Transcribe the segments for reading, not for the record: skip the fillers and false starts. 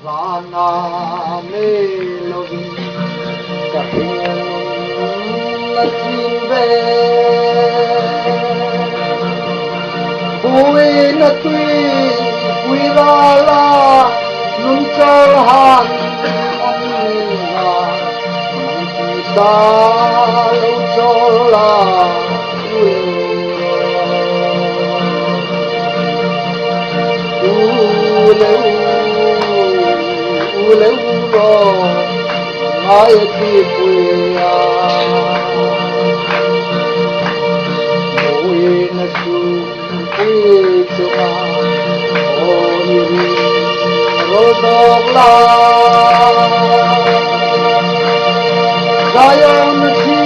Rana melodi kahin natinbe Bui na tui kuirala nung chalhan onna nung kita ujola ule ulo ai ti puya oi na su ti chuma oi ri rodogla gayon ti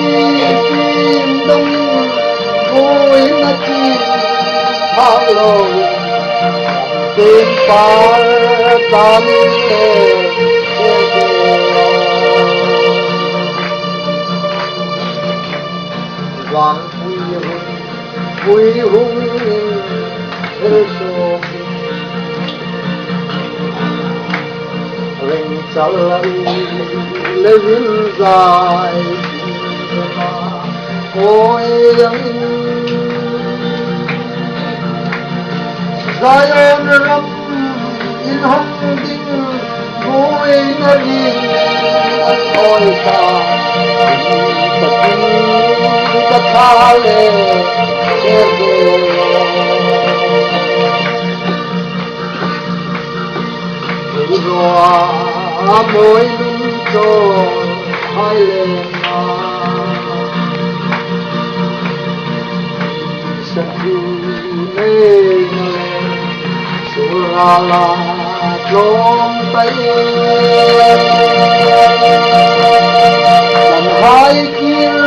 tim dong oi na ti halo tin par tan Vang vui hùng thế số Ring chal lê vinh dài ôi yang Zion ram in hong ding vui na ding ôi ta Kale cherde Roa amoy lunto hailena Sakune surala tlom taye Sanhai kir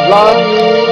Rani